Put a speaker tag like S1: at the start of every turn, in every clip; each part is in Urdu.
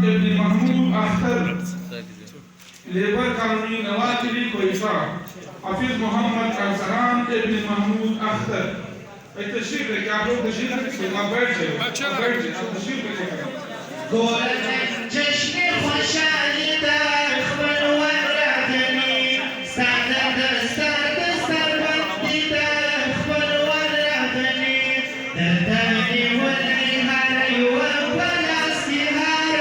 S1: ابن محمود اختر لیبر کالونی نواکلی کوئٹہ حافظ محمد ارسلان ابن محمود اختر تشریف لے کے آپ لوگ تشریف لے آپ بیٹھ جائے آپ تشریف لے کے
S2: گولن جشن خوشحالی در اخبر ورغنی سعد دستار دستار بندی در اخبر ورغنی در دانی والنهار والاستهار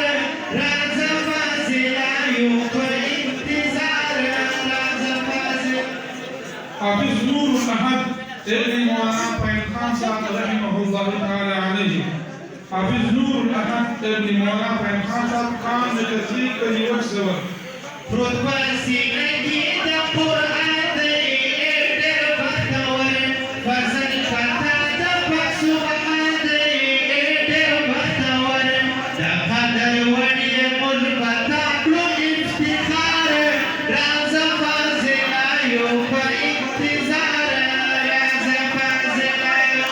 S2: راز فازل يوق انتظار راز فازل
S1: حافظ نور الاحد ابن مولانا فیض خان صاحب رحمہ اللہ تعالی علیہ حافظ نور الاحد ابن مولانا فیض خان صاحب خان میں تصدیق کا یہ وقت سور
S2: رتبہ سینگی دا قرآن دے در بختور فضل فتا دا پاک سبحان دے در بختور دا قدر وڑی ملبتا کلو افتخار راز فازل آیو پر انتظار راز فازل آیو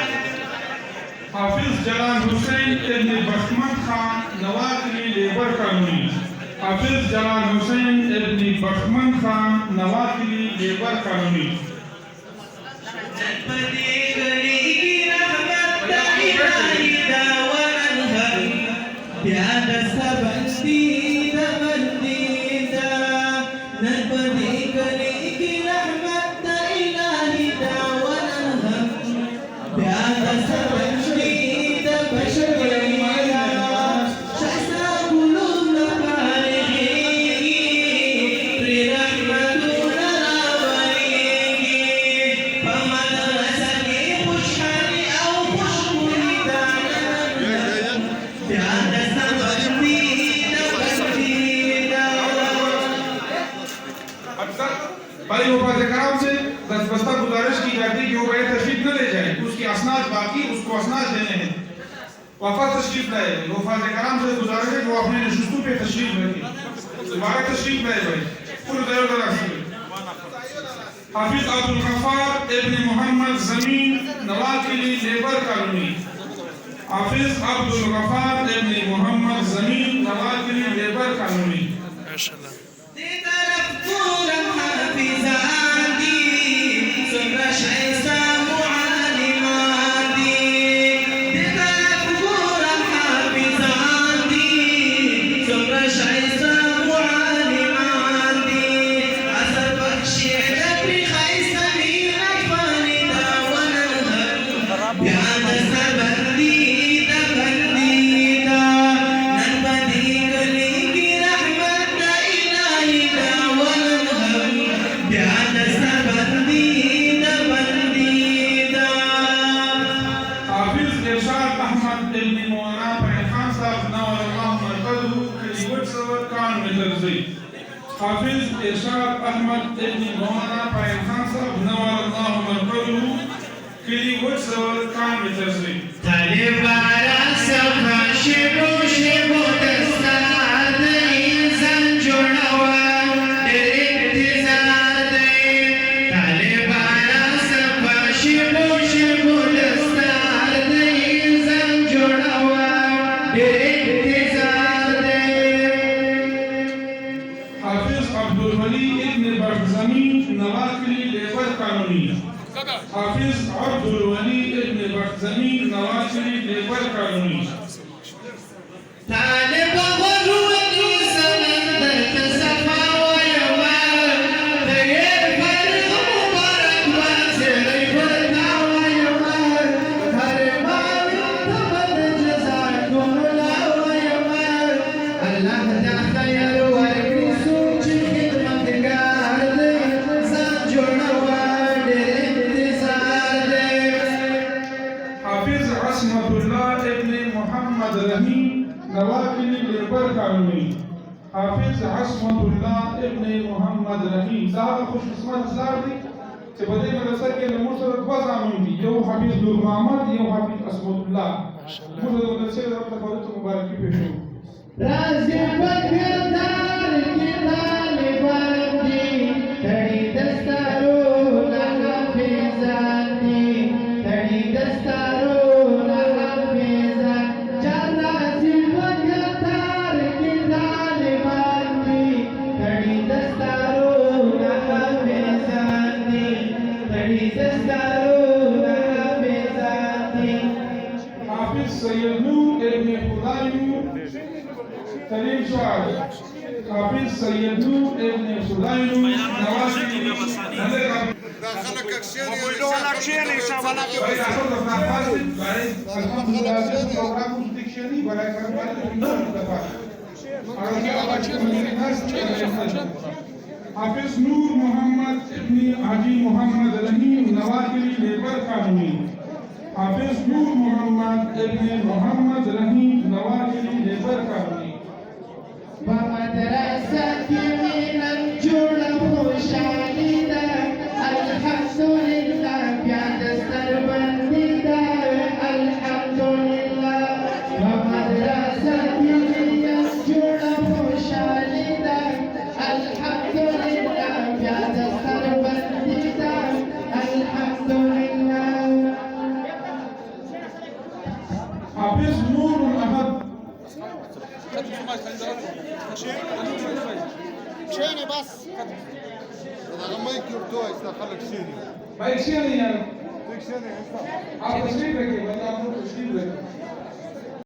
S1: حافظ جلال حسین ابن بخمد خان نواکلی لیبر کالونی حافظ جلال حسین ابن بخمد خان نواکلی لیبر کالونی
S2: بندی گلی کی رحمت دا الہی دا وننہر پیاد سبندی دا بندی دا بندی گلی کی رحمت دا الہی دا وننہر پیاد سبندی دا بشری دا شسا قلوب نپارگی پری رحمتون راوریگی فمدرسکی خوشحالی او خوشبوری دانن پیاد سبندی دا بندی دا
S1: اکثر بڑے وفاظ کرام سے دست بستہ گزارش کی جاتی ہے کہ وہ بڑے تشریف نہ لے جائیں اس کی اسناد باقی اس کو اسناد دینے ہیں وفاظ تشریف لائے وفاظ کرام سے گزارش ہے کہ وہ اپنے نشستوں پہ تشریف رکھیں دوبارہ تشریف لائے بھائی پورے دیر در سے حافظ عبد الغفار ابن محمد زمین نواکلی لیبر کالونی حافظ عبد الغفار ابن محمد زمین نواکلی لیبر کالونی
S2: دی طرف پورم حافظان دی سمرش عیسیٰ معالمان دی دی طرف پورم حافظان دی سمرش عیسیٰ معالمان دی اثر بخشی جبری خیصہ میر افانی دا وننہر بیاد سبندی دا بندی دا نن بندی گلی کی رحمت دا الہی دا وننہر بیاد سبندی دا بندی دا
S1: حافظ ارشاد احمد ابن مولانا فیض خان صاحب نور اللہ مرکزہ کلی وٹ سور کان میں درزی حافظ ارشاد احمد ابن مولانا فیض خان صاحب نور اللہ مرکزہ کلی وٹ سور کان میں درزی
S2: طالبارا صفا شبو شبو دستار دے انسان جوڑوا در انتظار دے طالبارا صفا شبو شبو دستار دے انسان جوڑوا در انتظار دے
S1: حافظ عبدالولی ابن برزمین نواکلی لیبر کالونی حافظ عبدالولی ابن برزمین نواکلی لیبر کالونی
S2: طالب غروتی سمندر تصفا ویوار تغیر فرق مبارک بانزلی بردا ویوار ہر مالی تبد جزاکم اللہ ویوار اللہ دا خیر ورکی سوچ خدمتگار دے سان جوڑوار دے انتظار دے
S1: حافظ عصمت اللہ ابن محمد رحیم نواکلی لیبر کالونی حافظ عصمت اللہ ابن محمد رحیم صاحب خوش قسمت اسلام دی کہ بدے مدرسہ کے نمور سے دو زامن دی یو حافظ نور محمد یو حافظ عصمت اللہ مجھے مدرسے کے طرف تفاضل مبارکی پیش ہو
S2: راز بکردار کی طالبان دی تڑی دستارو لگا فیضان دی تڑی دستارو لگا فیضان چار راز بکردار کی
S1: سلیم شاہ حافظ سید نور ابن سلیم نواز
S3: داخل ککشیری
S1: برای اصل دفنه خواستیم برای الحمدلله پروگرام رو دیکشنی برای کرمال حافظ نور محمد ابن حاجی محمد رحیم نواکلی لیبر کالونی حافظ نور محمد ابن محمد رحیم نواکلی لیبر کالونی
S2: بمدرسة من جوړ خوشالي ده الحمدلله بیا دستار بندي ده الحمدلله بمدرسة من جوړ خوشالي ده الحمدلله بیا دستار بندي ده الحمدلله
S1: حافظ نور الاحد
S3: کشیری بس دغه مایک ورته وایي دا خلک کښېني
S1: بھائی کشنی یار
S3: ته کښېنئ
S1: آپ تشریف رکھیے بھائی آپ لوگ تشریف رکھیے